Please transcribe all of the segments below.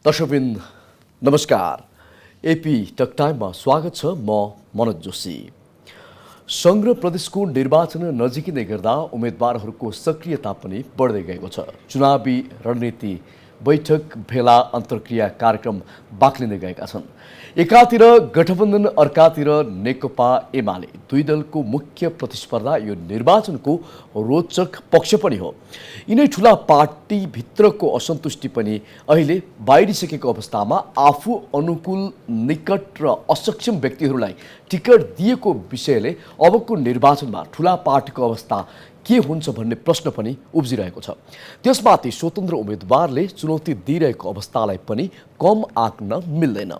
दर्शकवृन्द नमस्कार। AP talk टाइममा स्वागत छ। म मनोज जोशी। सङ्घ र प्रदेशको निर्वाचन नजिकिँदै गर्दा उम्मेदवारहरूको सक्रियता पनि बढ्दै गएको छ। चुनावी रणनीति बैठक भेला अन्तर्क्रिया कार्यक्रम बाक्लिँदै गएका छन्। एकातिर गठबन्धन, अर्कातिर नेकपा एमाले, दुई दलको मुख्य प्रतिस्पर्धा यो निर्वाचनको रोचक पक्ष पनि हो। यिनै ठुला पार्टीभित्रको असन्तुष्टि पनि अहिले बाहिरिसकेको अवस्थामा आफू अनुकूल, निकट र असक्षम व्यक्तिहरूलाई टिकट दिएको विषयले अबको निर्वाचनमा ठुला पार्टीको अवस्था के हुन्छ भन्ने प्रश्न पनि उब्जिरहेको छ। त्यसमाथि स्वतन्त्र उम्मेदवारले चुनौती दिइरहेको अवस्थालाई पनि कम आँक्न मिल्दैन।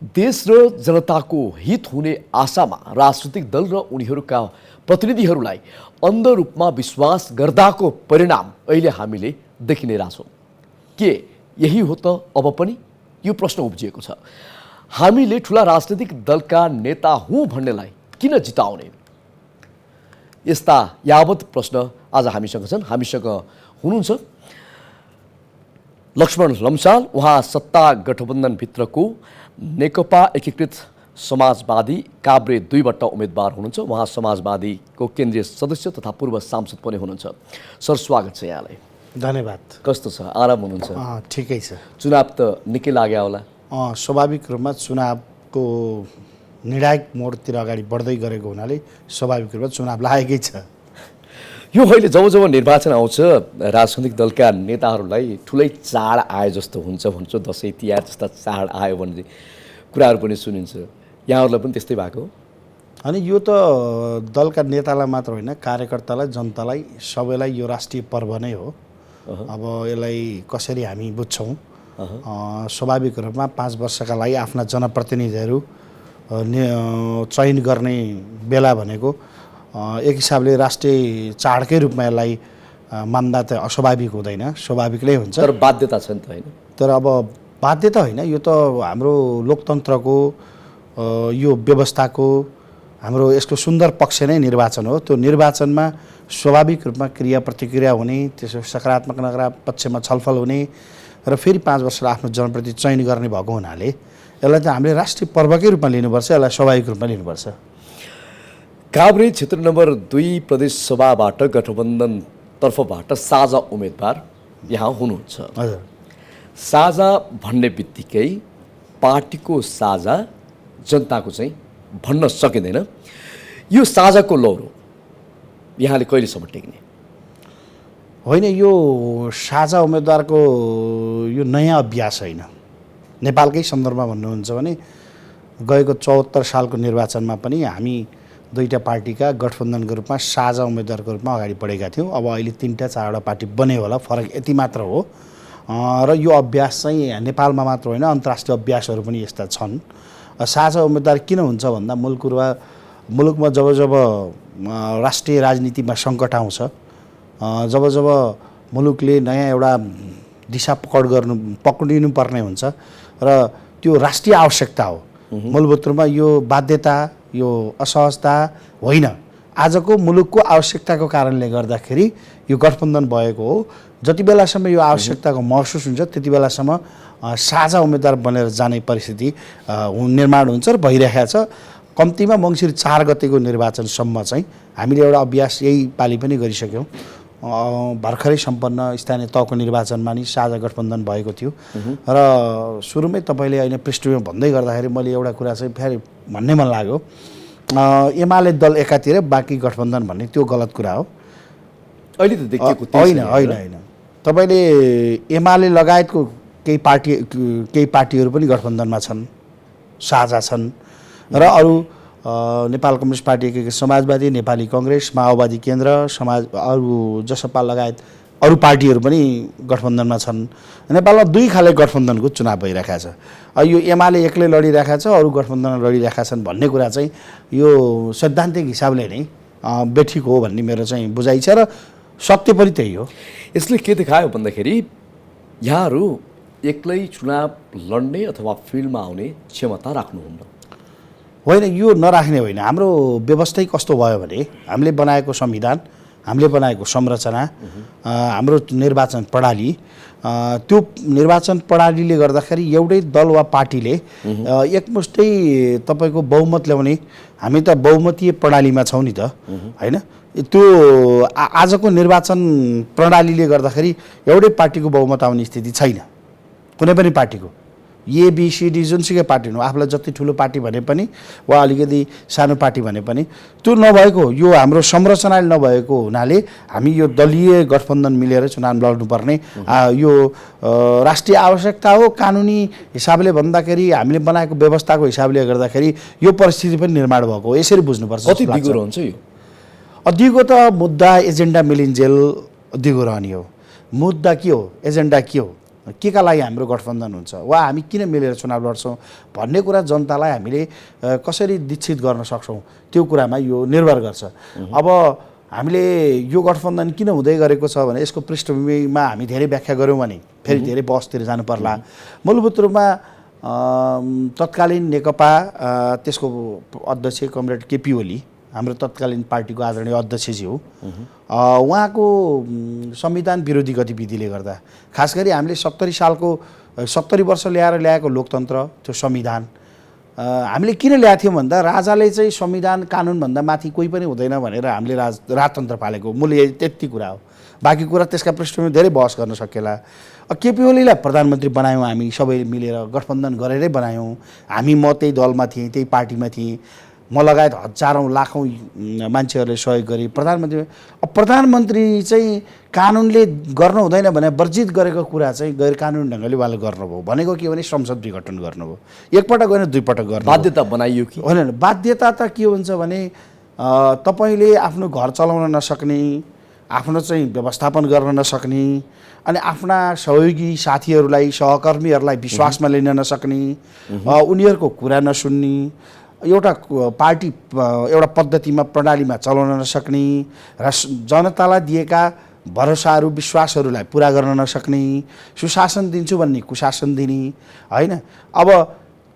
देश र जनताको हित हुने आशामा राजनीतिक दल र उनीहरूका प्रतिनिधिहरूलाई अन्ध रूपमा विश्वास गर्दाको परिणाम अहिले हामीले देखिनै रहेछौँ। के यही हो त अब पनि? यो प्रश्न उब्जिएको छ। हामीले ठुला राजनीतिक दलका नेता हुँ भन्नेलाई किन जिताउने? यस्ता यावत प्रश्न आज हामीसँग छन्। हामीसँग हुनुहुन्छ लक्ष्मण लम्साल। उहाँ सत्ता गठबन्धनभित्रको नेकपा एकीकृत समाजवादी काभ्रे 2बाट उम्मेदवार हुनुहुन्छ। उहाँ समाजवादीको केन्द्रीय सदस्य तथा पूर्व सांसद पनि हुनुहुन्छ। सर, स्वागत छ यहाँलाई। धन्यवाद। कस्तो छ? आराम हुनुहुन्छ? ठिकै छ। चुनाव त निकै लाग्यो होला। स्वाभाविक रूपमा चुनावको निर्णायक मोडतिर अगाडि बढ्दै गरेको हुनाले स्वाभाविक रूपमा चुनाव लागेकै छ। यो अहिले जब जब निर्वाचन आउँछ राजनैतिक दलका नेताहरूलाई ठुलै चाड आए जस्तो हुन्छ भन्छ। दसैँ तिहार जस्ता चाड आयो भन्ने कुराहरू पनि सुनिन्छ। यहाँहरूलाई पनि त्यस्तै भएको हो? अनि यो त दलका नेतालाई मात्र होइन, कार्यकर्तालाई, जनतालाई, सबैलाई यो राष्ट्रिय पर्व नै हो। अब यसलाई कसरी हामी बुझ्छौँ? स्वाभाविक रूपमा 5 वर्षका लागि आफ्ना जनप्रतिनिधिहरू चयन गर्ने बेला भनेको एक हिसाबले राष्ट्रिय चाडकै रूपमा यसलाई मान्दा त अस्वाभाविक हुँदैन, स्वाभाविक नै हुन्छ। तर बाध्यता छ नि त, होइन? तर अब बाध्यता होइन, यो त हाम्रो लोकतन्त्रको यो व्यवस्थाको हाम्रो यसको सुन्दर पक्ष नै निर्वाचन हो। त्यो निर्वाचनमा स्वाभाविक रूपमा क्रिया प्रतिक्रिया हुने, त्यसो सकारात्मक नकारात्मक पक्षमा छलफल हुने र फेरि 5 वर्ष आफ्नो जनप्रति चयन गर्ने भएको हुनाले यसलाई त हामीले राष्ट्रिय पर्वकै रूपमा लिनुपर्छ, यसलाई स्वाभाविक रूपमा लिनुपर्छ। काभ्रे क्षेत्र नम्बर 2 प्रदेश सभाबाट गठबन्धनतर्फबाट साझा उम्मेदवार यहाँ हुनुहुन्छ। हजुर। साझा भन्ने बित्तिकै पार्टीको साझा, जनताको चाहिँ भन्न सकिँदैन। यो साझाको लौरो यहाँले कहिलेसम्म टेक्ने? होइन, यो साझा उम्मेदवारको यो नयाँ अभ्यास होइन। नेपालकै सन्दर्भमा भन्नुहुन्छ भने गएको 74 सालको निर्वाचनमा पनि हामी दुईटा पार्टीका गठबन्धनको रूपमा साझा उम्मेदवारको रूपमा अगाडि बढेका थियौँ। अब अहिले 3टा 4वटा पार्टी बन्यो होला, फरक यति मात्र हो। र यो अभ्यास चाहिँ नेपालमा मात्र होइन, अन्तर्राष्ट्रिय अभ्यासहरू पनि यस्ता छन्। साझा उम्मेदवार किन हुन्छ भन्दा मुलुकमा जब जब राष्ट्रिय राजनीतिमा सङ्कट आउँछ, जब जब मुलुकले नयाँ एउटा दिशा पक्रिनु पर्ने हुन्छ र त्यो राष्ट्रिय आवश्यकता हो। मूलभूत रूपमा यो बाध्यता, यो असहजता होइन, आजको मुलुकको आवश्यकताको कारणले गर्दाखेरि यो गठबन्धन भएको हो। जति बेलासम्म यो आवश्यकताको महसुस हुन्छ त्यति बेलासम्म साझा उम्मेदवार बनेर जाने परिस्थिति निर्माण हुन्छ र भइरहेको छ। कम्तीमा मङ्सिर 4 गतेको निर्वाचनसम्म चाहिँ हामीले एउटा अभ्यास यही पालि पनि गरिसक्यौँ। भर्खरै सम्पन्न स्थानीय तहको निर्वाचनमा नि साझा गठबन्धन भएको थियो र सुरुमै तपाईँले अहिले पृष्ठभूमि भन्दै गर्दाखेरि मैले एउटा कुरा चाहिँ फेरि भन्नै मन लाग्यो। एमाले दल एकातिर, बाँकी गठबन्धन भन्ने त्यो गलत कुरा हो। अहिले त देखिएको होइन होइन होइन, तपाईँले एमाले लगायतको केही पार्टीहरू पनि गठबन्धनमा छन्, साझा छन् र अरू नेपाल कम्युनिस्ट पार्टी एकीकृत समाजवादी, नेपाली कङ्ग्रेस, माओवादी केन्द्र, अरू जसपा लगायत अरू पार्टीहरू पनि गठबन्धनमा छन्। नेपालमा 2 खाले गठबन्धनको चुनाव भइरहेको छ। यो एमाले एक्लै लडिरहेको छ, अरू गठबन्धन लडिरहेका छन् भन्ने कुरा चाहिँ यो सैद्धान्तिक हिसाबले नै बेठिक हो भन्ने मेरो चाहिँ बुझाइ छ र सत्य पनि त्यही हो। यसले के देखायो भन्दाखेरि यहाँहरू एक्लै चुनाव लड्ने अथवा फिल्डमा आउने क्षमता राख्नुहुन्न। होइन, यो नराख्ने होइन। हाम्रो व्यवस्था कस्तो भयो भने हामीले बनाएको संविधान हामीले बनाएको संरचना, हाम्रो निर्वाचन प्रणाली, त्यो निर्वाचन प्रणालीले गर्दाखेरि एउटै दल वा पार्टीले एकमुष्टै तपाईँको बहुमत ल्याउने, हामी त बहुमतीय प्रणालीमा छौँ नि त, होइन? त्यो आजको निर्वाचन प्रणालीले गर्दाखेरि एउटै पार्टीको बहुमत आउने स्थिति छैन कुनै पनि पार्टीको। एबिसिडी जुनसुकै पार्टी हो, आफूलाई जति ठुलो पार्टी भने पनि वा अलिकति सानो पार्टी भने पनि त्यो नभएको, यो हाम्रो संरचना नभएको हुनाले हामी यो दलीय गठबन्धन मिलेर चुनाव लड्नुपर्ने यो राष्ट्रिय आवश्यकता हो। कानुनी हिसाबले भन्दाखेरि हामीले बनाएको व्यवस्थाको हिसाबले गर्दाखेरि यो परिस्थिति पनि निर्माण भएको हो। यसरी बुझ्नुपर्छ। कति दिगो रहन्छ यो? दिगो त मुद्दा एजेन्डा मिलिन्जेल दिगो रहने हो। मुद्दा के हो, एजेन्डा के हो, के का लागि हाम्रो गठबन्धन हुन्छ वा हामी किन मिलेर चुनाव लड्छौँ भन्ने कुरा जनतालाई हामीले कसरी दीक्षित गर्न सक्छौँ त्यो कुरामा यो निर्भर गर्छ। अब हामीले यो गठबन्धन किन हुँदै गरेको छ भने यसको पृष्ठभूमिमा हामी धेरै व्याख्या गऱ्यौँ भने फेरि धेरै बहसतिर जानु पर्ला। मूलभूत रूपमा तत्कालीन नेकपा त्यसको अध्यक्ष कमरेड केपी ओली, हाम्रो तत्कालीन पार्टीको आदरणीय अध्यक्षजी हो, उहाँको संविधान विरोधी गतिविधिले गर्दा, खास गरी हामीले 70 वर्ष ल्याएको लोकतन्त्र, त्यो संविधान हामीले किन ल्याएको थियौँ भन्दा राजाले चाहिँ संविधान कानुनभन्दा माथि कोही पनि हुँदैन भनेर हामीले राजतन्त्र पालेको मूल त्यति कुरा हो। बाँकी कुरा त्यसका पृष्ठभूमिमा धेरै बहस गर्न सकेला। केपी ओलीलाई प्रधानमन्त्री बनायौँ, हामी सबैले मिलेर गठबन्धन गरेरै बनायौँ। हामी म त्यही दलमा थिएँ, त्यही पार्टीमा थिएँ, म लगायत हजारौँ लाखौँ मान्छेहरूले सहयोग गरे प्रधानमन्त्री। अब प्रधानमन्त्री चाहिँ कानुनले गर्नु हुँदैन भने वर्जित गरेको कुरा चाहिँ गैर कानुनी ढङ्गले उहाँले गर्नुभयो। भनेको के भने संसद विघटन गर्नुभयो। एकपटक गएन दुईपटक गर्नु। बाध्यता बनाइयो कि होइन? बाध्यता त के हुन्छ भने तपाईँले आफ्नो घर चलाउन नसक्ने, आफ्नो चाहिँ व्यवस्थापन गर्न नसक्ने, अनि आफ्ना सहयोगी साथीहरूलाई सहकर्मीहरूलाई विश्वासमा लिन नसक्ने, उनीहरूको कुरा नसुन्ने, एउटा पार्टी एउटा पद्धतिमा प्रणालीमा चलाउन नसक्ने र जनतालाई दिएका भरोसाहरू विश्वासहरूलाई पुरा गर्न नसक्ने, सुशासन दिन्छु भन्ने कुशासन दिने, होइन? अब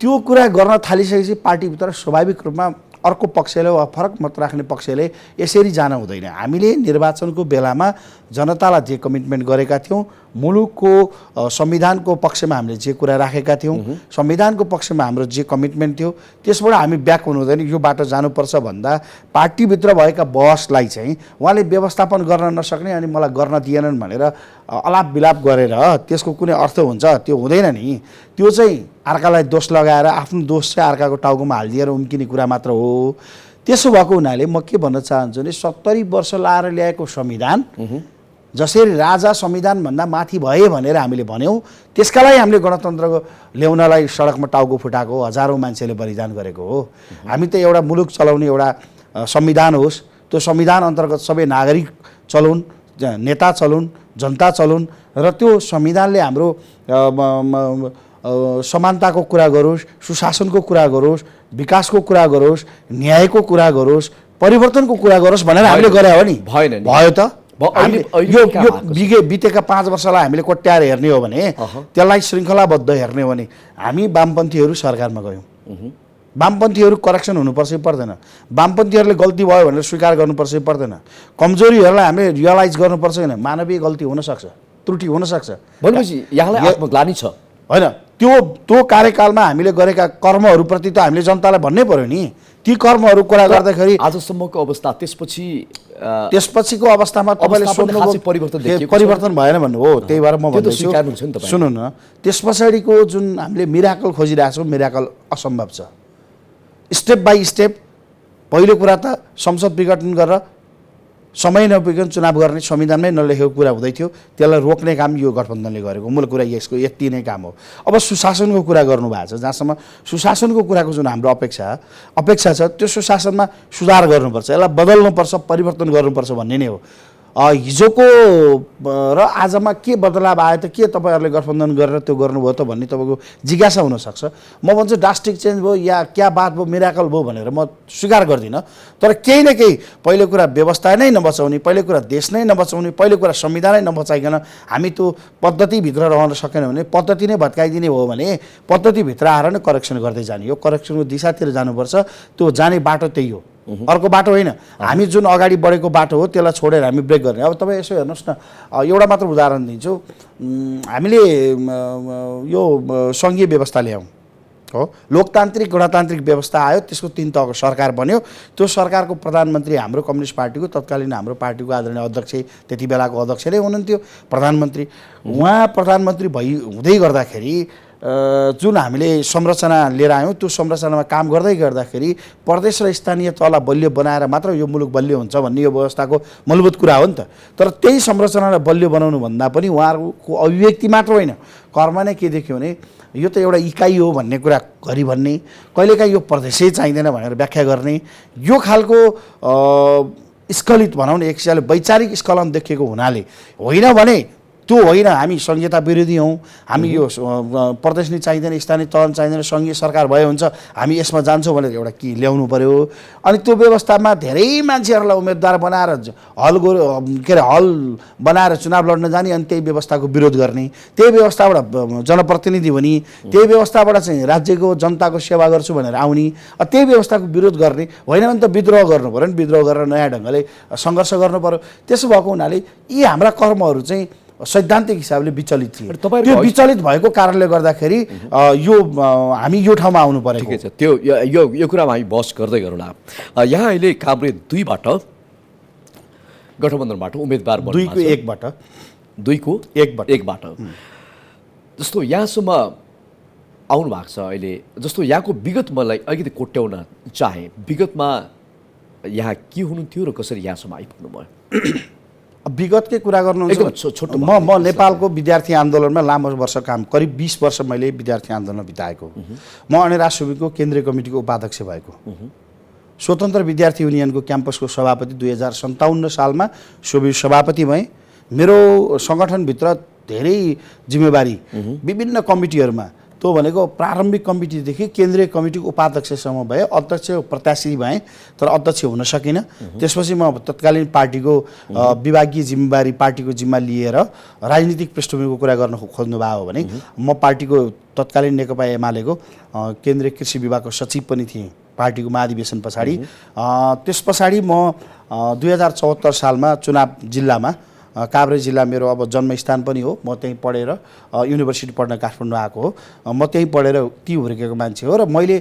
त्यो कुरा गर्न थालिसकेपछि पार्टीभित्र स्वाभाविक रूपमा अर्को पक्षले वा फरक मत राख्ने पक्षले यसरी जान हुँदैन। हामीले निर्वाचनको बेलामा जनतालाई जे कमिटमेन्ट गरेका थियौँ, मुलुकको संविधानको पक्षमा हामीले जे कुरा राखेका थियौँ, संविधानको पक्षमा हाम्रो जे कमिटमेन्ट थियो त्यसबाट हामी ब्याक हुनु हुँदैन। यो बाटो जानुपर्छ भन्दा पार्टीभित्र भएका बहसलाई चाहिँ उहाँले व्यवस्थापन गर्न नसक्ने अनि मलाई गर्न दिएनन् भनेर अलाप विलाप गरेर त्यसको कुनै अर्थ हुन्छ? त्यो हुँदैन नि। त्यो चाहिँ अर्कालाई दोष लगाएर आफ्नो दोष चाहिँ अर्काको टाउकोमा हालिदिएर उम्किने कुरा मात्र हो। त्यसो भएको हुनाले म के भन्न चाहन्छु भने 70 वर्ष लाएर ल्याएको संविधान जसरी राजा संविधानभन्दा माथि भए भनेर हामीले भन्यौँ, त्यसका लागि हामीले गणतन्त्रको ल्याउनलाई सडकमा टाउको फुटाएको हजारौँ मान्छेले बलिदान गरेको हो। हामी त एउटा मुलुक चलाउने एउटा संविधान होस्, त्यो संविधान अन्तर्गत सबै नागरिक चलुन्, नेता चलुन्, जनता चलुन् र त्यो संविधानले हाम्रो समानताको कुरा गरोस्, सुशासनको कुरा गरोस्, विकासको कुरा गरोस्, न्यायको कुरा गरोस्, परिवर्तनको कुरा गरोस् भनेर हामीले गरे हो नि? भएन नि। भयो त? यो बितेका 5 वर्षलाई हामीले कोट्याएर हेर्ने हो भने, त्यसलाई श्रृङ्खलाबद्ध हेर्ने हो भने हामी वामपन्थीहरू सरकारमा गयौँ। वामपन्थीहरू करेक्सन हुनुपर्छ कि पर्दैन? वामपन्थीहरूले गल्ती भयो भनेर स्वीकार गर्नुपर्छ कि पर्दैन? कमजोरीहरूलाई हामीले रियलाइज गर्नुपर्छ कि मानवीय गल्ती हुनसक्छ, त्रुटि हुनसक्छ। भनेपछि यहाँलाई आत्मग्लानी छ होइन? त्यो कार्यकालमा हामीले गरेका कर्महरूप्रति त हामीले जनतालाई भन्नै पर्यो नि। ती कर्महरू कुरा गर्दाखेरि आजसम्मको अवस्था त्यसपछिको अवस्थामा तपाईँले सोध्नुभयो परिवर्तन भएन भन्नु हो। त्यही भएर म भन्दैछु सुन्नु न, त्यस पछाडिको जुन हामीले मिराकल खोजिरहेको छौँ, मिराकल असम्भव छ। स्टेप बाई स्टेप पहिलो कुरा त संसद विघटन गरेर समय नपुगिकन चुनाव गर्ने संविधानमै नलेखेको कुरा हुँदै थियो, त्यसलाई रोक्ने काम यो गठबन्धनले गरेको मूल कुरा यसको यति नै काम हो। अब सुशासनको कुरा गर्नुभएको छ, जहाँसम्म सुशासनको कुराको जुन हाम्रो अपेक्षा छ त्यो सुशासनमा सुधार गर्नुपर्छ, यसलाई बदल्नुपर्छ, परिवर्तन गर्नुपर्छ भन्ने नै हो। हिजोको र आजमा के बदलाव आयो त? के तपाईँहरूले गठबन्धन गरेर त्यो गर्नुभयो त भन्ने तपाईँको जिज्ञासा हुनसक्छ। म भन्छु ड्रास्टिक चेन्ज भयो या क्या बात भयो, मिराकल भयो भनेर म स्वीकार गर्दिनँ। तर केही न केही पहिलो कुरा व्यवस्था नै नबचाउने, पहिलो कुरा देश नै नबचाउने, पहिलो कुरा संविधानै नबचाइकन हामी त्यो पद्धतिभित्र रहन सकेन भने, पद्धति नै भत्काइदिने हो भने पद्धतिभित्र आएर नै करेक्सन गर्दै जाने हो। करेक्सनको दिशातिर जानुपर्छ, त्यो जाने बाटो त्यही हो। अर्को बाटो होइन। हामी जुन अगाडि बढेको बाटो हो त्यसलाई छोडेर हामी ब्रेक गर्ने। अब तपाईँ यसो हेर्नुहोस् न, एउटा मात्र उदाहरण दिन्छु। हामीले यो सङ्घीय व्यवस्था ल्यायौँ हो, लोकतान्त्रिक गणतान्त्रिक व्यवस्था आयो, त्यसको 3 तहको सरकार बन्यो। त्यो सरकारको प्रधानमन्त्री हाम्रो कम्युनिस्ट पार्टीको तत्कालीन हाम्रो पार्टीको आदरणीय अध्यक्ष, त्यति बेलाको अध्यक्ष नै हुनुहुन्थ्यो प्रधानमन्त्री। उहाँ प्रधानमन्त्री हुँदै गर्दाखेरि जुन हामीले संरचना लिएर आयौँ त्यो संरचनामा काम गर्दै गर्दाखेरि प्रदेश र स्थानीय तहलाई बलियो बनाएर मात्र यो मुलुक बलियो हुन्छ भन्ने यो व्यवस्थाको मूलभूत कुरा हो नि त। तर त्यही संरचनालाई बलियो बनाउनु भन्दा पनि उहाँहरूको अभिव्यक्ति मात्र होइन, कर्म नै के देख्यो भने यो त एउटा इकाइ हो भन्ने कुरा गरी भन्ने, कहिलेकाहीँ यो प्रदेशै चाहिँदैन भनेर व्याख्या गर्ने, यो खालको स्खलित भनौँ न एक हिसाबले वैचारिक स्खलन देखिएको हुनाले होइन भने त्यो होइन हामी संहिता विरोधी हौँ, हामी यो प्रदेश नै चाहिँदैन, स्थानीय तह चाहिँदैन, सङ्घीय सरकार भए हुन्छ, हामी यसमा जान्छौँ भनेर एउटा के ल्याउनु पर्यो। अनि त्यो व्यवस्थामा धेरै मान्छेहरूलाई उम्मेदवार बनाएर हल बनाएर चुनाव लड्न जाने, अनि त्यही व्यवस्थाको विरोध गर्ने, त्यही व्यवस्थाबाट जनप्रतिनिधि हुने, त्यही व्यवस्थाबाट चाहिँ राज्यको जनताको सेवा गर्छु भनेर आउने, त्यही व्यवस्थाको विरोध गर्ने, होइन भने त विद्रोह गर्नु पऱ्यो नि, विद्रोह गरेर नयाँ ढङ्गले सङ्घर्ष गर्नु पऱ्यो। त्यसो भएको हुनाले यी हाम्रा कर्महरू चाहिँ सैद्धान्तिक हिसाबले विचलित थिए। त्यो विचलित भएको कारणले गर्दाखेरि यो हामी यो ठाउँमा आउनु परेको। ठिकै छ, त्यो यो कुरामा हामी बहस गर्दै गरौँला। यहाँ अहिले काभ्रे 2बाट गठबन्धनबाट उम्मेदवार दुईको एकबाट जस्तो यहाँसम्म आउनु भएको छ अहिले। जस्तो यहाँको विगत मलाई अलिकति कोट्याउन चाहे, विगतमा यहाँ के हुनुहुन्थ्यो र कसरी यहाँसम्म आइपुग्नु भयो? विगतकै कुरा गर्नुहुन्छ छोटो। म नेपालको विद्यार्थी आन्दोलनमा लामो वर्ष काम, करिब 20 वर्ष मैले विद्यार्थी आन्दोलनमा बिताएको। म अनिराज सुब्बीको केन्द्रीय कमिटीको उपाध्यक्ष भएको, स्वतन्त्र विद्यार्थी युनियनको क्याम्पसको सभापति 2057 सालमा सभापति भएँ। मेरो सङ्गठनभित्र धेरै जिम्मेवारी विभिन्न कमिटीहरूमा, त्यो भनेको प्रारम्भिक कमिटीदेखि केन्द्रीय कमिटीको उपाध्यक्षसम्म भए, अध्यक्ष प्रत्याशी भएँ तर अध्यक्ष हुन सकिनँ। त्यसपछि म तत्कालीन पार्टीको विभागीय जिम्मेवारी, पार्टीको जिम्मा लिएर राजनीतिक पृष्ठभूमिको कुरा गर्न खोज्नुभयो भने म पार्टीको तत्कालीन नेकपा एमालेको केन्द्रीय कृषि विभागको सचिव पनि थिएँ पार्टीको महाधिवेशन पछाडि। त्यस पछाडि म 2074 सालमा चुनाव जिल्लामा, काभ्रे जिल्ला मेरो अब जन्मस्थान पनि हो, म त्यहीँ पढेर युनिभर्सिटी पढ्न काठमाडौँ आएको हो, म त्यहीँ पढेर त्यहीँ हुर्केको मान्छे हो। र मैले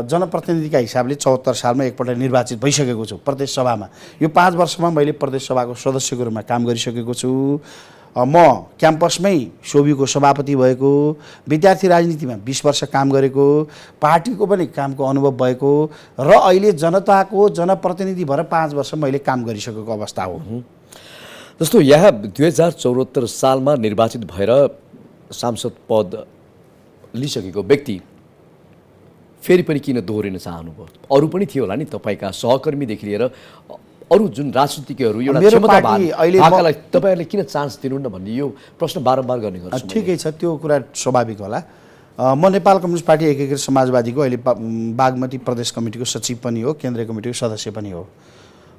जनप्रतिनिधिका हिसाबले 74 सालमा एकपल्ट निर्वाचित भइसकेको छु प्रदेश सभामा। यो 5 वर्षमा मैले प्रदेश सभाको सदस्यको रूपमा काम गरिसकेको छु। म क्याम्पसमै सोबीको सभापति भएको, विद्यार्थी राजनीतिमा 20 वर्ष काम गरेको, पार्टीको पनि कामको अनुभव भएको र अहिले जनताको जनप्रतिनिधि भएर 5 वर्ष मैले काम गरिसकेको अवस्था हो। जस्तो यहाँ 2074 सालमा निर्वाचित भएर सांसद पद लिइसकेको व्यक्ति फेरि पनि किन दोहोरिन चाहनुभयो? अरू पनि थियो होला नि तपाईँका सहकर्मीदेखि लिएर अरू जुन राजनीतिज्ञहरू, एउटा क्षमतावान आएकालाई तपाईँहरूले किन चान्स दिनुहुन्न भन्ने यो प्रश्न बारम्बार गर्ने गर्छु। ठिकै छ, त्यो कुरा स्वाभाविक होला। म नेपाल कम्युनिस्ट पार्टी एकीकृत समाजवादीको अहिले बागमती प्रदेश कमिटीको सचिव पनि हो, केन्द्रीय कमिटीको सदस्य पनि हो।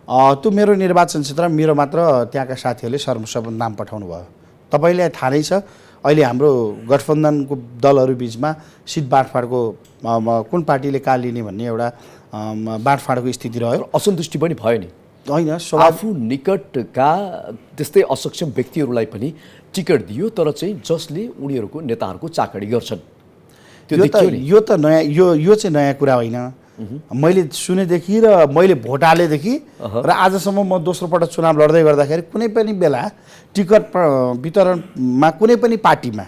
त्यो मेरो निर्वाचन क्षेत्र, मेरो मात्र त्यहाँका साथीहरूले सर्वसर्व नाम पठाउनु भयो। तपाईँलाई थाहा नै छ अहिले हाम्रो गठबन्धनको दलहरू बिचमा सिट बाँडफाँडको कुन पार्टीले कहाँ लिने भन्ने एउटा बाँडफाँडको स्थिति रह्यो। असन्तुष्टि पनि भयो नि, होइन? आफू निकटका त्यस्तै असक्षम व्यक्तिहरूलाई पनि टिकट दियो, तर चाहिँ जसले उनीहरूको नेताहरूको चाकडी गर्छन्। यो त नयाँ, यो चाहिँ नयाँ कुरा होइन। मैले सुनेदेखि र मैले भोट हालेदेखि र आजसम्म म दोस्रो पटक चुनाव लड्दै गर्दाखेरि कुनै पनि बेला टिकट वितरणमा कुनै पनि पार्टीमा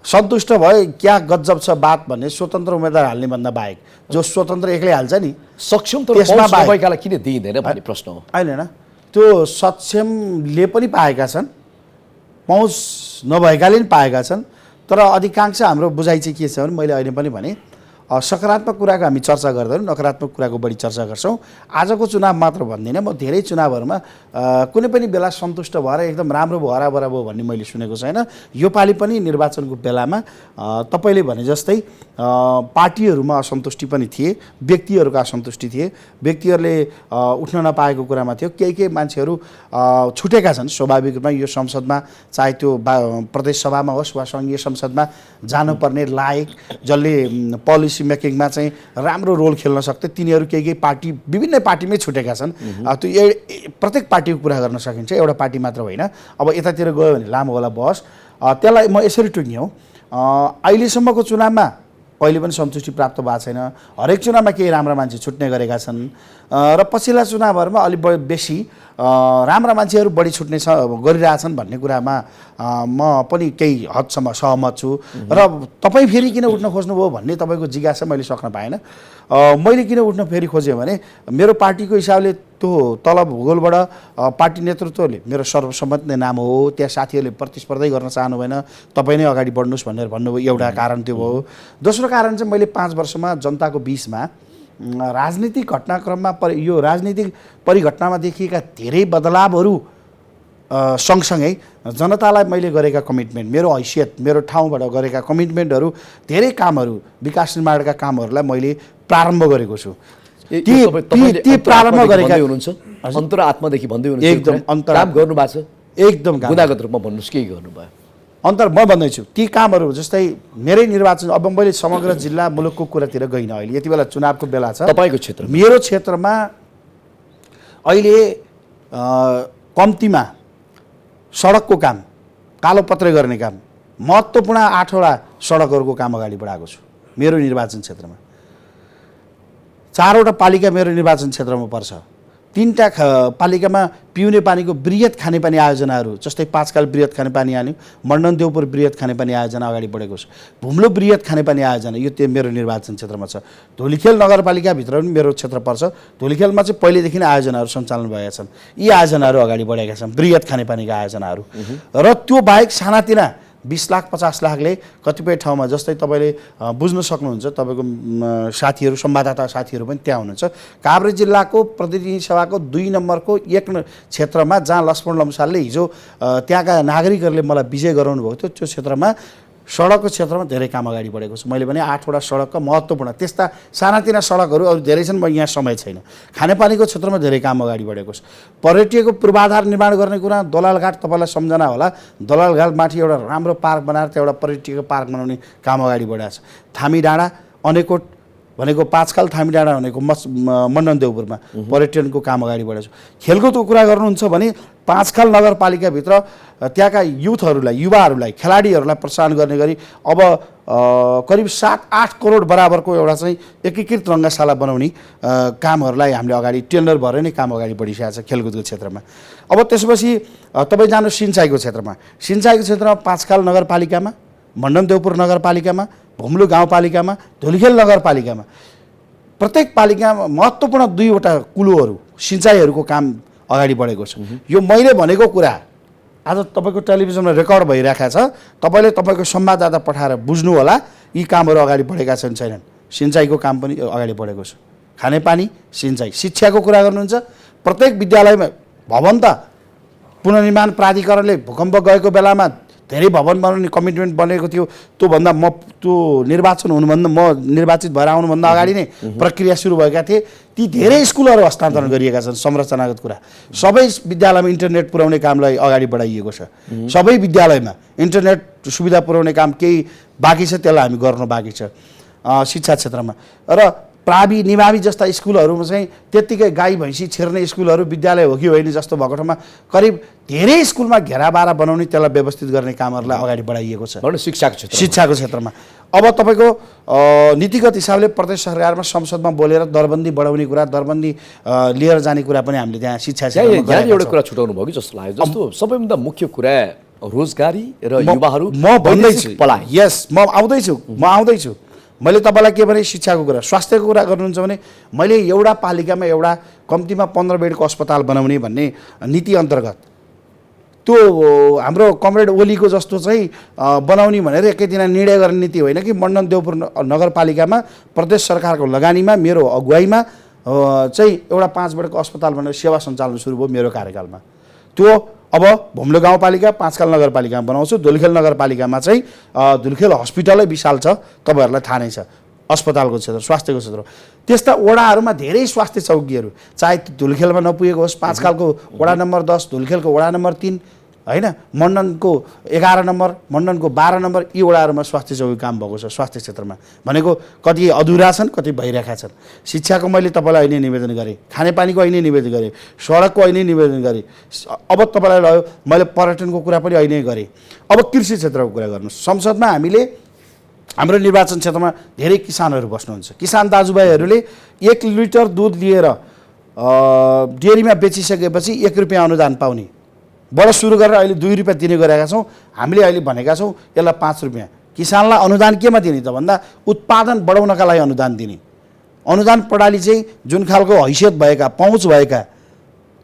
सन्तुष्ट भए क्या गजब छ बात भन्ने स्वतन्त्र उम्मेदवार हाल्ने भन्दा बाहेक, जो स्वतन्त्र एक्लै हाल्छ नि, सक्षम तर नभएकालाई किन दिइँदैन भन्ने प्रश्न हो। होइन, त्यो सक्षमले पनि पाएका छन्, पहुँच नभएकाले पनि पाएका छन्। तर अधिकांश हाम्रो बुझाइ चाहिँ के छ भने, मैले अहिले पनि भने सकारात्मक कुराको हामी चर्चा गर्दैनौँ, नकारात्मक कुराको बढी चर्चा गर्छौँ। आजको चुनाव मात्र भन्दिनँ, म धेरै चुनावहरूमा कुनै पनि बेला सन्तुष्ट भएर एकदम राम्रो भयो, हराभरा भयो भन्ने मैले सुनेको छैन। यो पालि पनि निर्वाचनको बेलामा तपाईँले भने जस्तै पार्टीहरूमा असन्तुष्टि पनि थिए, व्यक्तिहरूका असन्तुष्टि थिए, व्यक्तिहरूले उठ्न नपाएको कुरामा थियो। केही मान्छेहरू छुटेका छन् स्वाभाविक रूपमा। यो संसदमा चाहे त्यो प्रदेश सभामा होस् वा सङ्घीय संसदमा जानुपर्ने लायक, जसले पोलिसी पोलिसी मेकिङमा चाहिँ राम्रो रोल खेल्न सक्थे। तिनीहरू केही पार्टी विभिन्न पार्टीमै छुटेका छन्। त्यो प्रत्येक पार्टीको कुरा गर्न सकिन्छ, एउटा पार्टी मात्र होइन। अब यतातिर गयो भने लामो होला बहस। त्यसलाई म यसरी टुङ्ग्यौँ, अहिलेसम्मको चुनावमा कहिले पनि सन्तुष्टि प्राप्त भएको छैन। हरेक चुनावमा केही राम्रा मान्छे छुट्ने गरेका छन् र पछिल्ला चुनावहरूमा अलिक बेसी राम्रा मान्छेहरू बढी छुट्ने गरिरहेछन् भन्ने कुरामा म पनि केही हदसम्म सहमत छु। र तपाईँ फेरि किन उठ्न खोज्नुभयो भन्ने तपाईँको जिज्ञासा मैले सक्न पाएन। मैले किन उठ्न फेरि खोजेँ भने मेरो पार्टीको हिसाबले त्यो तल भूगोलबाट पार्टी नेतृत्वले मेरो सर्वसम्मत नै नाम हो, त्यहाँ साथीहरूले प्रतिस्पर्धै गर्न चाहनु भएन, तपाईँ नै अगाडि बढ्नुहोस् भनेर भन्नुभयो, एउटा कारण त्यो भयो। दोस्रो कारण चाहिँ मैले 5 वर्षमा जनताको बिचमा राजनीतिक घटनाक्रममा यो राजनीतिक परिघटनामा देखिएका धेरै बदलावहरू सँगसँगै जनतालाई मैले गरेका कमिटमेन्ट, मेरो हैसियत, मेरो ठाउँबाट गरेका कमिटमेन्टहरू, धेरै कामहरू, विकास निर्माणका कामहरूलाई मैले प्रारम्भ गरेको छु। ती प्रारम्भ गरेका हुनुहुन्छ, अन्तरात्मादेखि भन्दै हुनुहुन्छ, एकदम काम गर्नु भएको छ, एकदम गुनागत रूपमा भन्नुहोस् के गर्नुभयो? म भन्दैछु ती कामहरू, जस्तै मेरै निर्वाचन, अब मैले समग्र जिल्ला मुलुकको कुरातिर गइनँ, अहिले यति बेला चुनावको बेला छ। तपाईँको क्षेत्र, मेरो क्षेत्रमा अहिले कम्तीमा सडकको काम, कालोपत्रे गर्ने काम, महत्त्वपूर्ण 8वटा सडकहरूको काम अगाडि बढाएको छु मेरो निर्वाचन क्षेत्रमा। 4वटा पालिका मेरो निर्वाचन क्षेत्रमा पर्छ। 3टा पालिकामा पिउने पानीको बृहत खानेपानी आयोजनाहरू, जस्तै पाँचकाल बृहत खानेपानी आयो, मण्डन देउपुर बृहत खानेपानी आयोजना अगाडि बढेको छ। भुम्लो बृहत खानेपानी आयोजना, यो त्यो मेरो निर्वाचन क्षेत्रमा छ। धुलिखेल नगरपालिकाभित्र पनि मेरो क्षेत्र पर्छ। धुलिखेलमा चाहिँ पहिलेदेखि नै आयोजनाहरू सञ्चालन भएका छन्। यी आयोजनाहरू अगाडि बढेका छन्, बृहत खानेपानीका आयोजनाहरू। र त्यो बाहेक सानातिना 20 लाख 50 लाखले कतिपय ठाउँमा, जस्तै तपाईँले बुझ्न सक्नुहुन्छ, तपाईँको साथीहरू, संवाददाता साथीहरू पनि त्यहाँ हुनुहुन्छ, काभ्रे जिल्लाको प्रतिनिधि सभाको 2 नम्बरको 1 क्षेत्रमा जहाँ लक्ष्मण लम्सालले हिजो त्यहाँका नागरिकहरूले मलाई विजय गराउनु भएको थियो, त्यो क्षेत्रमा सडकको क्षेत्रमा धेरै काम अगाडि बढेको छ। मैले भने 8वटा सडकका महत्त्वपूर्ण, त्यस्ता सानातिना सडकहरू अरू धेरै छन्, म यहाँ समय छैन। खानेपानीको क्षेत्रमा धेरै काम अगाडि बढेको छ। पर्यटकीयको पूर्वाधार निर्माण गर्ने कुरा, दलालघाट तपाईँलाई सम्झना होला, दलालघाटमाथि एउटा राम्रो पार्क बनाएर त्यहाँ एउटा पर्यटकीय पार्क बनाउने काम अगाडि बढाएको छ। थामी डाँडा, अनेकोट भनेको पाँचखाल, थामी डाँडा भनेको मण्डन देउपुरमा पर्यटनको काम अगाडि बढेको छ। खेलकुदको कुरा गर्नुहुन्छ भने पाँचखाल नगरपालिकाभित्र त्यहाँका युथहरूलाई, युवाहरूलाई, खेलाडीहरूलाई प्रोत्साहन गर्ने गरी अब करिब 7-8 करोड बराबरको एउटा चाहिँ एकीकृत रङ्गशाला बनाउने कामहरूलाई हामीले अगाडि टेन्डर भएर नै काम अगाडि बढिसकेको छ खेलकुदको क्षेत्रमा। अब त्यसपछि तपाईँ जानु सिँचाइको क्षेत्रमा। सिँचाइको क्षेत्रमा पाँचखाल नगरपालिकामा, मण्डन देउपुर नगरपालिकामा, भुम्लु गाउँपालिकामा, धुलिखेल नगरपालिकामा प्रत्येक पालिकामा महत्त्वपूर्ण 2वटा कुलोहरू, सिँचाइहरूको काम अगाडि बढेको छ। यो मैले भनेको कुरा आज तपाईँको टेलिभिजनमा रेकर्ड भइरहेको छ, तपाईँले तपाईँको संवाददाता पठाएर बुझ्नु होला यी कामहरू अगाडि बढेका छन् छैनन्। सिँचाइको काम पनि अगाडि बढेको छ। खानेपानी, सिँचाइ, शिक्षाको कुरा गर्नुहुन्छ, प्रत्येक विद्यालयमा भवन त पुनर्निर्माण प्राधिकरणले भूकम्प गएको बेलामा धेरै भवन बनाउने कमिटमेन्ट बनेको थियो। त्योभन्दा त्यो निर्वाचन हुनुभन्दा, म निर्वाचित भएर आउनुभन्दा अगाडि नै प्रक्रिया सुरु भएका थिए। ती धेरै स्कुलहरू हस्तान्तरण गरिएका छन्। संरचनागत कुरा, सबै विद्यालयमा इन्टरनेट पुर्याउने कामलाई अगाडि बढाइएको छ। सबै विद्यालयमा इन्टरनेट सुविधा पुर्याउने काम केही बाँकी छ, त्यसलाई हामी गर्न बाँकी छ। शिक्षा क्षेत्रमा र प्रावि निमावि जस्ता स्कुलहरूमा चाहिँ त्यत्तिकै गाई भैँसी छिर्ने स्कुलहरू, विद्यालय हो कि होइन जस्तो भएको ठाउँमा करिब धेरै स्कुलमा घेराबारा बनाउने, त्यसलाई व्यवस्थित गर्ने कामहरूलाई अगाडि बढाइएको छ शिक्षाको क्षेत्रमा। अब तपाईँको नीतिगत हिसाबले प्रदेश सरकारमा संसदमा बोलेर दरबन्दी बढाउने कुरा, दरबन्दी लिएर जाने कुरा पनि हामीले त्यहाँ शिक्षा क्षेत्रमा एउटा कुरा छुटाउनु भयो कि जस्तो लाग्यो। जस्तो सबैभन्दा मुख्य कुरा रोजगारी र युवाहरू, म भन्दैछु, यस म आउँदैछु। मैले तपाईँलाई के भने शिक्षाको कुरा, स्वास्थ्यको कुरा गर्नुहुन्छ भने मैले एउटा पालिकामा एउटा कम्तीमा 15 बेडको अस्पताल बनाउने भन्ने नीति अन्तर्गत, त्यो हाम्रो कमरेड ओलीको जस्तो चाहिँ बनाउने भनेर एकै दिन निर्णय गर्ने नीति होइन कि। मण्डन देउपुर नगरपालिकामा प्रदेश सरकारको लगानीमा, मेरो अगुवाईमा चाहिँ एउटा 5 बेडको अस्पताल भनेर सेवा सञ्चालन सुरु भयो मेरो कार्यकालमा। त्यो अब भुम्लो गाउँपालिका, पाँचखाल नगरपालिकामा बनाउँछु। धुलिखेल नगरपालिकामा चाहिँ धुलिखेल हस्पिटलै विशाल छ, तपाईँहरूलाई थाहा नै छ, अस्पतालको क्षेत्र, स्वास्थ्यको क्षेत्र। त्यस्ता वडाहरूमा धेरै स्वास्थ्य चौकीहरू, चाहे धुलिखेलमा नपुगेको होस्, पाँचखालको वडा नम्बर 10, धुलिखेलको वडा नम्बर 3, होइन मण्डनको 11 नम्बर मण्डनको 12 नम्बर यी वडाहरूमा स्वास्थ्य चौकी काम भएको छ स्वास्थ्य क्षेत्रमा भनेको कति अधुरा छन् कति भइरहेका छन् शिक्षाको मैले तपाईँलाई अहिले निवेदन गरेँ खानेपानीको अहिले निवेदन गरेँ सडकको अहिले निवेदन गरेँ अब तपाईँलाई लयो मैले पर्यटनको कुरा पनि अहिले गरेँ अब कृषि क्षेत्रको कुरा गर्नु संसदमा हामीले हाम्रो निर्वाचन क्षेत्रमा धेरै किसानहरू बस्नुहुन्छ किसान दाजुभाइहरूले 1 लिटर दुध लिएर डेयरीमा बेचिसकेपछि 1 रुपियाँ अनुदान पाउने बाट सुरु गरेर अहिले 2 रुपियाँ दिने गरेका छौँ हामीले अहिले भनेका छौँ यसलाई 5 रुपियाँ किसानलाई अनुदान केमा दिने त भन्दा उत्पादन बढाउनका लागि अनुदान दिने अनुदान प्रणाली चाहिँ जुन खालको हैसियत भएका पहुँच भएका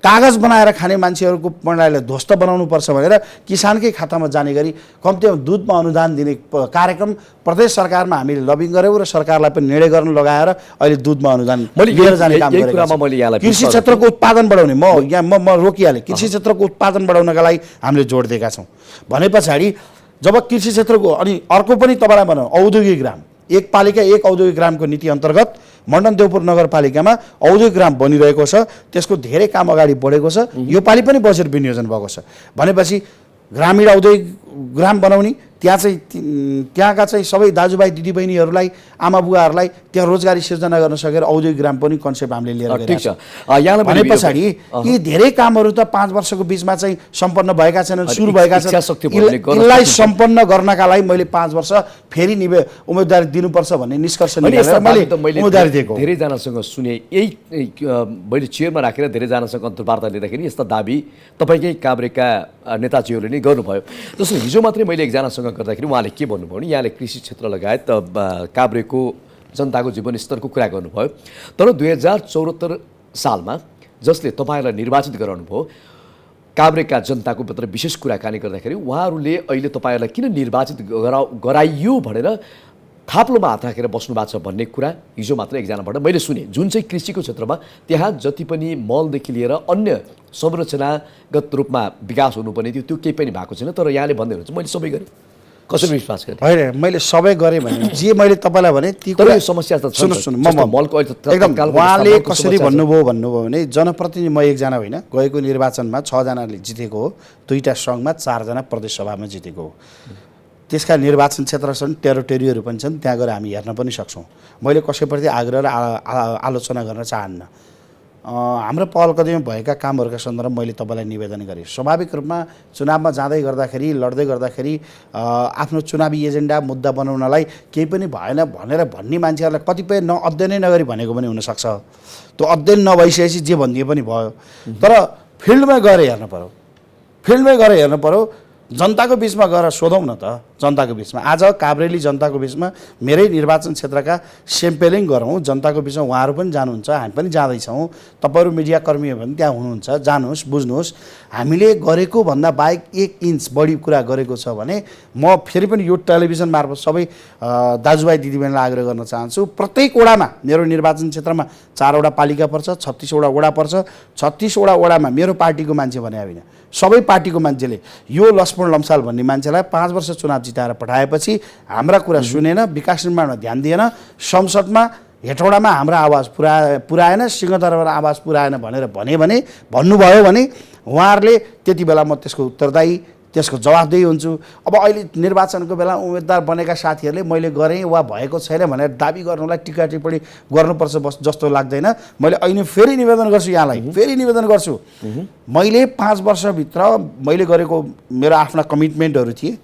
कागज बनाएर खाने मान्छेहरूको प्रणालीलाई ध्वस्त बनाउनुपर्छ भनेर किसानकै खातामा जाने गरी कम्तीमा दुधमा अनुदान दिने कार्यक्रम प्रदेश सरकारमा हामीले लबिङ गऱ्यौँ र सरकारलाई पनि निर्णय गर्न लगाएर अहिले दुधमा अनुदान लिएर जाने काम गरेको कृषि क्षेत्रको उत्पादन बढाउने म रोकिहालेँ कृषि क्षेत्रको उत्पादन बढाउनका लागि हामीले जोड दिएका छौँ भने पछाडि जब कृषि क्षेत्रको अनि अर्को पनि तपाईँलाई भनौँ औद्योगिक ग्राम एक पालिका एक औद्योगिक ग्रामको नीति अन्तर्गत मण्डन देवपुर नगरपालिकामा औद्योगिक ग्राम बनिरहेको छ त्यसको धेरै काम अगाडि बढेको छ यो पालि पनि बजेट विनियोजन भएको छ भनेपछि ग्रामीण औद्योगिक ग्राम बनाउने त्यहाँका चाहिँ सबै दाजुभाइ दिदीबहिनीहरूलाई आमा बुवाहरूलाई त्यहाँ रोजगारी सिर्जना गर्न सकेर औद्योगिक ग्राम पनि कन्सेप्ट हामीले लिएर गएको छ भने पछाडि यी धेरै कामहरू त 5 वर्षको बिचमा चाहिँ सम्पन्न भएका छैनन् सुरु भएका छन् यसलाई सम्पन्न गर्नका लागि मैले 5 वर्ष फेरि उम्मेदवारी दिनुपर्छ भन्ने निष्कर्ष निकालेर मैले उम्मेदवारी दिएको धेरैजनासँग सुने यही मैले चेयरमा राखेर धेरैजनासँग अन्तर्वार्ता लिँदाखेरि यस्ता दाबी तपाईँकै काभ्रेका नेताजीहरूले नै गर्नुभयो जस्तो हिजो मात्रै मैले एकजनासँग गर्दाखेरि उहाँले के भन्नुभयो भने यहाँले कृषि क्षेत्र लगायत काभ्रेको जनताको जीवनस्तरको कुरा गर्नुभयो तर 2074 सालमा जसले तपाईँलाई निर्वाचित गराउनुभयो काभ्रेका जनताको भित्र विशेष कुराकानी गर्दाखेरि उहाँहरूले अहिले तपाईँहरूलाई किन निर्वाचित गराइयो भनेर थाप्लोमा हात राखेर बस्नु भएको छ भन्ने कुरा हिजो मात्र एकजनाबाट मैले सुने जुन चाहिँ कृषिको क्षेत्रमा त्यहाँ जति पनि मलदेखि लिएर अन्य संरचनागत रूपमा विकास हुनुपर्ने थियो त्यो केही पनि भएको छैन तर यहाँले भन्दै हुनुहुन्छ मैले सबै गरेँ कसरी विश्वास गरेँ होइन मैले सबै गरेँ भने जे मैले तपाईँलाई भने ती तर समस्या त मलको एकदम उहाँले कसरी भन्नुभयो भने जनप्रतिनिधि म एकजना होइन गएको निर्वाचनमा 6 जनाले जितेको हो 2टा सङ्घमा 4 जना प्रदेश सभामा जितेको हो त्यसका निर्वाचन क्षेत्र छन् टेरिटोरीहरू पनि छन् त्यहाँ गएर हामी हेर्न पनि सक्छौँ मैले कसैप्रति आग्रह र आलोचना गर्न चाहन्न हाम्रो पहल कदमी भएका कामहरूका सन्दर्भमा मैले तपाईँलाई निवेदन गरेँ स्वाभाविक रूपमा चुनावमा जाँदै गर्दाखेरि लड्दै गर्दाखेरि आफ्नो चुनावी एजेन्डा मुद्दा बनाउनलाई केही पनि भएन भनेर भन्ने मान्छेहरूलाई कतिपय अध्ययनै नगरी भनेको पनि हुनसक्छ त्यो अध्ययन नभइसकेपछि जे भनिदिए पनि भयो तर फिल्डमै गएर हेर्नु पर्यो जनताको बिचमा गएर सोधौँ न त जनताको बिचमा आज काभ्रेली जनताको बिचमा मेरै निर्वाचन क्षेत्रका सेम्पेलिङ गरौँ जनताको बिचमा उहाँहरू पनि जानुहुन्छ हामी पनि जाँदैछौँ तपाईँहरू मिडियाकर्मीहरू पनि त्यहाँ हुनुहुन्छ जानुहोस् बुझ्नुहोस् हामीले गरेको भन्दा बाहेक 1 इन्च बढी कुरा गरेको छ भने म फेरि पनि यो टेलिभिजन मार्फत सबै दाजुभाइ दिदीबहिनीलाई आग्रह गर्न चाहन्छु प्रत्येक वडामा मेरो निर्वाचन क्षेत्रमा 4 वटा पालिका पर्छ 36 वटा वडा पर्छ 36 वटा वडामा मेरो पार्टीको मान्छे भने होइन सबै पार्टीको मान्छेले यो लक्ष्मण लम्साल भन्ने मान्छेलाई 5 वर्ष चुनाव जिताएर पठाएपछि हाम्रा कुरा सुनेन विकास निर्माणमा ध्यान दिएन संसदमा हेटौडामा हाम्रो आवाज पुर्याएन सिंहदरबारमा आवाज पुर्याएन भनेर भन्नुभयो भने उहाँहरूले त्यति बेला म त्यसको उत्तरदायी त्यसको जवाफदेही हुन्छु अब अहिले निर्वाचनको बेला उम्मेदवार बनेका साथीहरूले मैले गरेँ वा भएको छैन भनेर दाबी गर्नलाई टिका टिप्पणी गर्नुपर्छ जस्तो लाग्दैन मैले अहिले फेरि निवेदन गर्छु यहाँलाई मैले 5 वर्षभित्र मैले गरेको मेरो आफ्ना कमिटमेन्टहरू थिए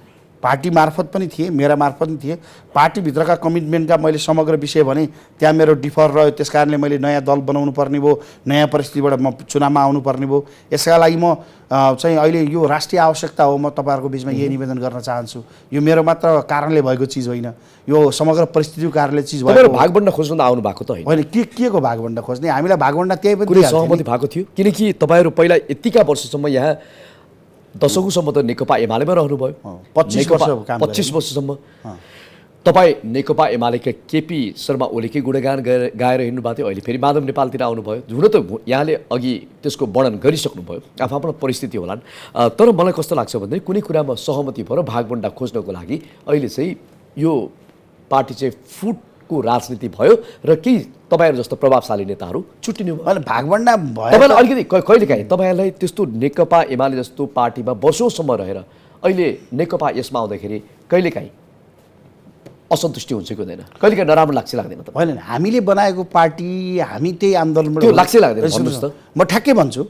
पार्टी मार्फत पनि थिए मेरा मार्फत पनि थिए पार्टीभित्रका कमिटमेन्टका मैले समग्र विषय भने त्यहाँ मेरो डिफर रह्यो त्यस कारणले मैले नयाँ दल बनाउनु पर्ने भयो नयाँ परिस्थितिबाट म चुनावमा आउनुपर्ने भयो यसका लागि म चाहिँ अहिले यो राष्ट्रिय आवश्यकता हो म तपाईँहरूको बिचमा यही निवेदन गर्न चाहन्छु यो मेरो मात्र कारणले भएको चिज होइन यो समग्र परिस्थितिको कारणले चिज भयो भागबण्ड खोज्न आउनु भएको त होइन के को भागबण्ड खोज्ने हामीलाई भागबण्ड त्यही पनि सहमति भएको थियो किनकि तपाईँहरू पहिला यतिका वर्षसम्म यहाँ दशकौँसम्म त नेकपा एमालेमा रहनुभयो 25 वर्षसम्म तपाईँ नेकपा एमालेका केपी शर्मा ओलीकै गुणगान गाएर हिँड्नुभएको थियो अहिले फेरि माधव नेपालतिर आउनुभयो हुन त यहाँले अघि त्यसको वर्णन गरिसक्नुभयो आफ्नो परिस्थिति होलान् तर मलाई कस्तो लाग्छ भने कुनै कुरामा सहमति भएर भागबण्डा खोज्नको लागि अहिले चाहिँ यो पार्टी चाहिँ फुटको राजनीति भयो र केही तपाईँहरू जस्तो प्रभावशाली नेताहरू छुट्टिनु भयो। अनि भागभण्डा भयो तपाईँलाई अलिकति कहिलेकाहीँ तपाईँहरूलाई त्यस्तो नेकपा एमाले जस्तो पार्टीमा वर्षौँसम्म रहेर अहिले नेकपा यसमा आउँदाखेरि कहिलेकाहीँ असन्तुष्टि हुन्छ कि हुँदैन? कहिलेकाहीँ नराम्रो लाग्छ लाग्दैन त? होइन, हामीले बनाएको पार्टी, हामी त्यही आन्दोलनबाट त्यो लाग्छ लाग्दैन भन्नुहोस् त? म ठ्याक्कै भन्छु,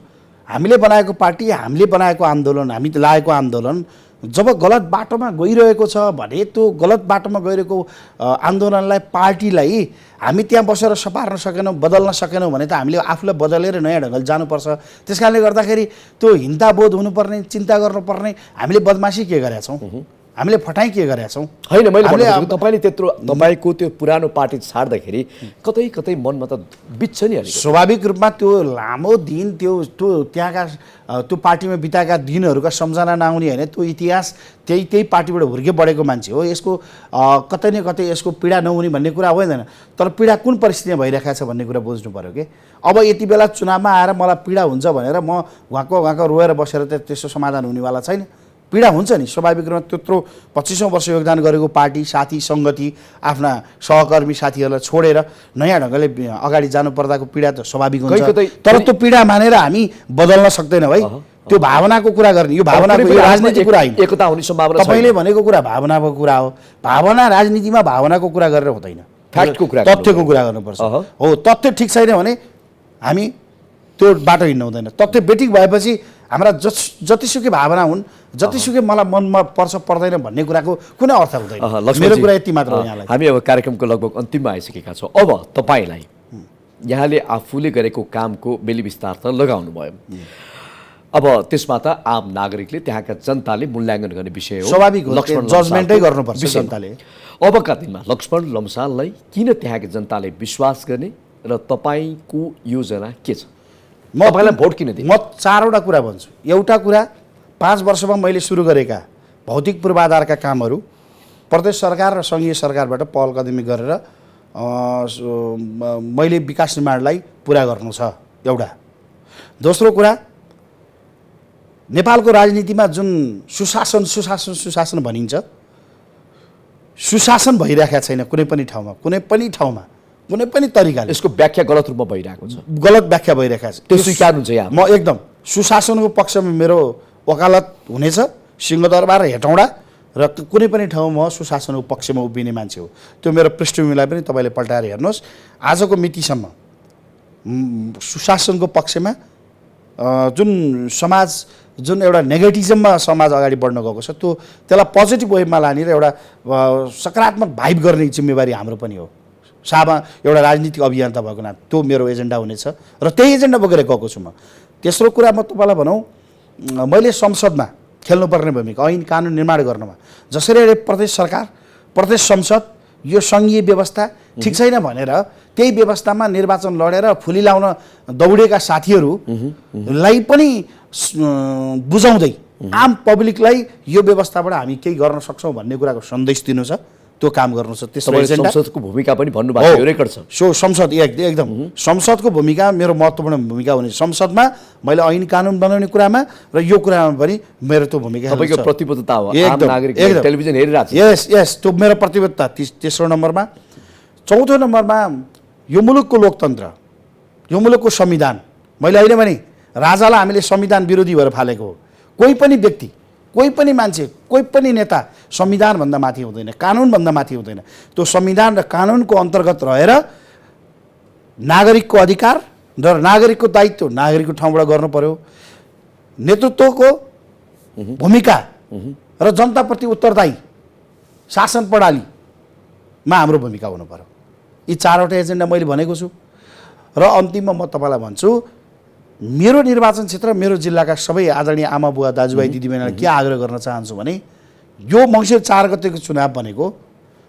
हामीले बनाएको पार्टी, हामीले बनाएको आन्दोलन, हामी लागेको आन्दोलन जब गलत बाटोमा गइरहेको छ भने त्यो गलत बाटोमा गइरहेको आन्दोलनलाई, पार्टीलाई हामी त्यहाँ बसेर सपार्न सकेनौँ, बदल्न सकेनौँ भने त हामीले आफूलाई बदलेर नयाँ ढङ्गले जानुपर्छ। त्यस कारणले गर्दाखेरि त्यो हिंताबोध हुनुपर्ने, चिन्ता गर्नुपर्ने, हामीले बदमासी के गरेका छौँ, हामीले फटाइ के गरेका छौँ? होइन, मैले भनेको तपाईँले त्यत्रो तपाईँको त्यो पुरानो पार्टी छाड्दाखेरि कतै कतै मनमा त बित्छ नि अलिकति। स्वाभाविक रूपमा त्यो लामो दिन त्यो त्यो त्यहाँका त्यो पार्टीमा बिताएका दिनहरूका सम्झना नआउने होइन, त्यो इतिहास त्यही पार्टीबाट हुर्के बढेको मान्छे हो। यसको कतै न कतै यसको पीडा नहुने भन्ने कुरा होइन, तर पीडा कुन परिस्थितिमा भइरहेको छ भन्ने कुरा बुझ्नु पऱ्यो कि। अब यति बेला चुनावमा आएर मलाई पीडा हुन्छ भनेर म उहाँको रोएर बसेर त त्यस्तो समाधान हुनेवाला छैन। पीडा हुन्छ नि, स्वाभाविक रूपमा त्यत्रो 25औं वर्ष योगदान गरेको पार्टी, साथी, सङ्गति, आफ्ना सहकर्मी साथीहरूलाई छोडेर नयाँ ढङ्गले अगाडि जानुपर्दाको पीडा त स्वाभाविक हुन्छ। तर त्यो पीडा मानेर हामी बदल्न सक्दैनौँ है। त्यो भावनाको कुरा गर्ने, यो भावनाको राजनीतिक कुरा होइन। एकता हुने सम्भावना तपाईँले भनेको कुरा भावनाको कुरा हो। भावना राजनीतिमा भावनाको कुरा गरेर हुँदैन, फ्याक्टको कुरा, तथ्यको कुरा गर्नुपर्छ। हो, तथ्य ठिक छैन भने हामी त्यो बाटो हिँड्नु हुँदैन। तथ्य बेठिक भएपछि हाम्रा जतिसुकै भावना हुन्, जतिसुकै मलाई मनमा पर्छ पर्दैन भन्ने कुराको कुनै अर्थ हुँदैन। मेरो कुरा यति मात्र हो यहाँलाई। हामी अब कार्यक्रमको लगभग अन्तिममा आइसकेका छौँ। अब तपाईँलाई यहाँले आफूले गरेको कामको बेली विस्तार त लगाउनु भयो, अब त्यसमा त आम नागरिकले, त्यहाँका जनताले मूल्याङ्कन गर्ने विषय हो। स्वाभाविक हो, जजमेन्टै गर्नुपर्छ जनताले। अबका दिनमा लक्ष्मण लम्साललाई किन त्यहाँका जनताले विश्वास गर्ने र तपाईँको योजना के छ? तपाईँलाई भोट किन दिने? म 4वटा कुरा भन्छु। एउटा कुरा, 5 वर्षमा मैले सुरु गरेका भौतिक पूर्वाधारका कामहरू प्रदेश सरकार र सङ्घीय सरकारबाट पहल कदमी गरेर मैले विकास निर्माणलाई पुरा गर्नु छ, एउटा। दोस्रो कुरा, नेपालको राजनीतिमा जुन सुशासन भनिन्छ, सुशासन भइरहेको छैन कुनै पनि ठाउँमा, कुनै पनि तरिकाले। यसको व्याख्या गलत रूपमा भइरहेको छ, गलत व्याख्या भइरहेको छ। त्यो स्वीकार्नुहुन्छ यहाँ? म एकदम सुशासनको पक्षमा मेरो वकालत हुनेछ, सिंहदरबार र हेटौँडा, र कुनै पनि ठाउँमा सुशासनको पक्षमा उभिने मान्छे हो। त्यो मेरो पृष्ठभूमिलाई पनि तपाईँले पल्टाएर हेर्नुहोस्। आजको मितिसम्म सुशासनको पक्षमा जुन एउटा नेगेटिजममा समाज अगाडि बढ्न गएको छ, त्यसलाई पोजिटिभ वेमा लाने र एउटा सकारात्मक भाइब गर्ने जिम्मेवारी हाम्रो पनि हो। एउटा राजनीतिक अभियन्ता भएको नाता त्यो मेरो एजेन्डा हुनेछ र त्यही एजेन्डा बोकेर गएको छु म। तेस्रो कुरा, म तपाईँलाई भनौँ, मैले संसदमा खेल्नुपर्ने भूमिका, ऐन कानुन निर्माण गर्नमा, जसरी प्रदेश सरकार, प्रदेश संसद, यो सङ्घीय व्यवस्था ठिक छैन भनेर त्यही व्यवस्थामा निर्वाचन लडेर फुली लाउन दौडेका साथीहरूलाई पनि बुझाउँदै आम पब्लिकलाई यो व्यवस्थाबाट हामी केही गर्न सक्छौँ भन्ने कुराको सन्देश दिनु छ, त्यो काम गर्नु छ। त्यसको एजेन्डा, संसदको भूमिका पनि भन्नुभएको रेकर्ड छ। संसद एकदम संसदको भूमिका मेरो महत्त्वपूर्ण भूमिका हुने। संसदमा मैले ऐन कानुन बनाउने कुरामा र यो कुरामा पनि मेरो त्यो भूमिका छ। तपाईँको प्रतिबद्धता हो, आम एकदम नागरिक टेलिभिजन हेरिरहेको छ। यस, त्यो मेरो प्रतिबद्धता। तेस्रो नम्बरमा। चौथो नम्बरमा, यो मुलुकको लोकतन्त्र, यो मुलुकको संविधान, मैले अहिले भने राजालाई हामीले संविधान विरोधी भएर फालेको हो। कोही पनि व्यक्ति, कोही पनि मान्छे, कोही पनि नेता संविधानभन्दा माथि हुँदैन, कानुनभन्दा माथि हुँदैन। त्यो संविधान र कानुनको अन्तर्गत रहेर नागरिकको अधिकार र नागरिकको दायित्व नागरिकको ठाउँबाट गर्नु पर्यो। नेतृत्वको भूमिका र जनताप्रति उत्तरदायी शासन प्रणालीमा हाम्रो भूमिका हुनु पर्यो। यी 4वटा एजेन्डा मैले भनेको छु। र अन्तिममा म तपाईँलाई भन्छु, मेरो निर्वाचन क्षेत्र, मेरो जिल्लाका सबै आदरणीय आमा बुवा दाजुभाइ दिदीबहिनीलाई के आग्रह गर्न चाहन्छु भने, यो मङ्सिर 4 गतेको चुनाव भनेको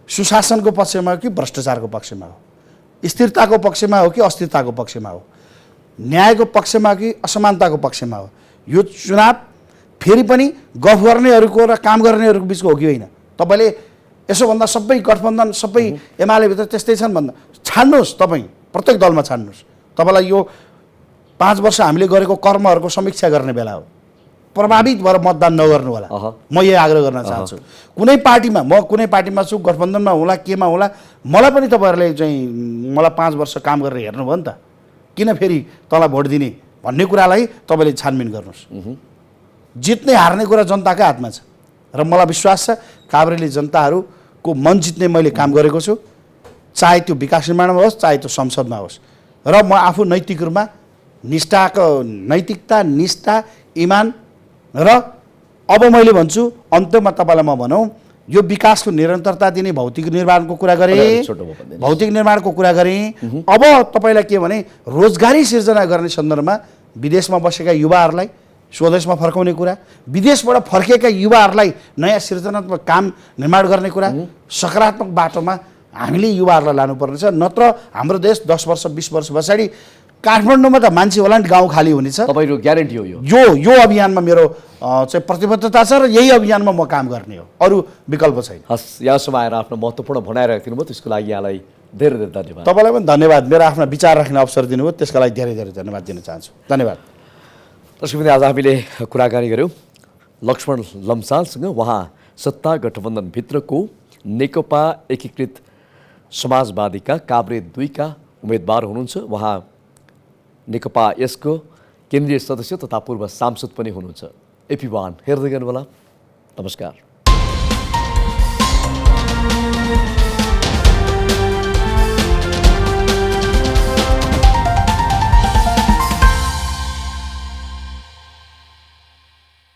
सुशासनको पक्षमा हो कि भ्रष्टाचारको पक्षमा हो, स्थिरताको पक्षमा हो कि अस्थिरताको पक्षमा हो, न्यायको पक्षमा कि असमानताको पक्षमा हो। यो चुनाव फेरि पनि गफ गर्नेहरूको र काम गर्नेहरूको बिचको हो कि होइन? तपाईँले यसो भन्दा सबै गठबन्धन, सबै एमालेभित्र त्यस्तै छन् भन्दा छान्नुहोस्, तपाईँ प्रत्येक दलमा छान्नुहोस्। तपाईँलाई यो 5 वर्ष हामीले गरेको कर्महरूको समीक्षा गर्ने बेला हो। प्रभावित भएर मतदान नगर्नु होला। म यही आग्रह गर्न चाहन्छु। कुनै पार्टीमा छु, गठबन्धनमा होला, केमा होला, मलाई पनि तपाईँहरूले चाहिँ मलाई 5 वर्ष काम गरेर हेर्नुभयो नि त, किन फेरि तँलाई भोट दिने भन्ने कुरालाई तपाईँले छानबिन गर्नुहोस्। जित्ने हार्ने कुरा जनताकै हातमा छ र मलाई विश्वास छ काभ्रेले जनताहरूको मन जित्ने मैले काम गरेको छु, चाहे त्यो विकास निर्माणमा होस्, चाहे त्यो संसदमा होस्। र म आफू नैतिक रूपमा नैतिकता, निष्ठा, इमान र अब मैले भन्छु अन्त्यमा तपाईँलाई म भनौँ यो विकासको निरन्तरता दिने भौतिक निर्माणको कुरा गरेँ, अब तपाईँलाई के भने रोजगारी सिर्जना गर्ने सन्दर्भमा विदेशमा बसेका युवाहरूलाई स्वदेशमा फर्काउने कुरा, विदेशबाट फर्केका युवाहरूलाई नयाँ सृजनात्मक काम निर्माण गर्ने कुरा, सकारात्मक बाटोमा हामीले युवाहरूलाई लानुपर्नेछ। नत्र हाम्रो देश 10 वर्ष 20 वर्ष पछाडि काठमाडौँमा त मान्छे होला नि, गाउँ खाली हुनेछ। तपाईँको ग्यारेन्टी हो यो अभियानमा मेरो चाहिँ प्रतिबद्धता छ र यही अभियानमा म काम गर्ने हो, अरू विकल्प छैन। हस्, यहाँसम्म आएर आफ्नो महत्त्वपूर्ण भनाइ राखिदिनु भयो, त्यसको लागि यहाँलाई धेरै धेरै धन्यवाद। तपाईँलाई पनि धन्यवाद, मेरो आफ्ना विचार राख्ने अवसर दिनुभयो, त्यसका लागि धेरै धेरै धन्यवाद दिन चाहन्छु। धन्यवाद। दर्शक, आज हामीले कुराकानी गऱ्यौँ लक्ष्मण लम्सालसँग। उहाँ सत्ता गठबन्धनभित्रको नेकपा एकीकृत समाजवादीका काभ्रे 2 का उम्मेदवार हुनुहुन्छ। उहाँ नेकपा यसको केन्द्रीय सदस्य तथा पूर्व सांसद पनि हुनुहुन्छ। AP1 हेर्दै गर्नुहोला। नमस्कार।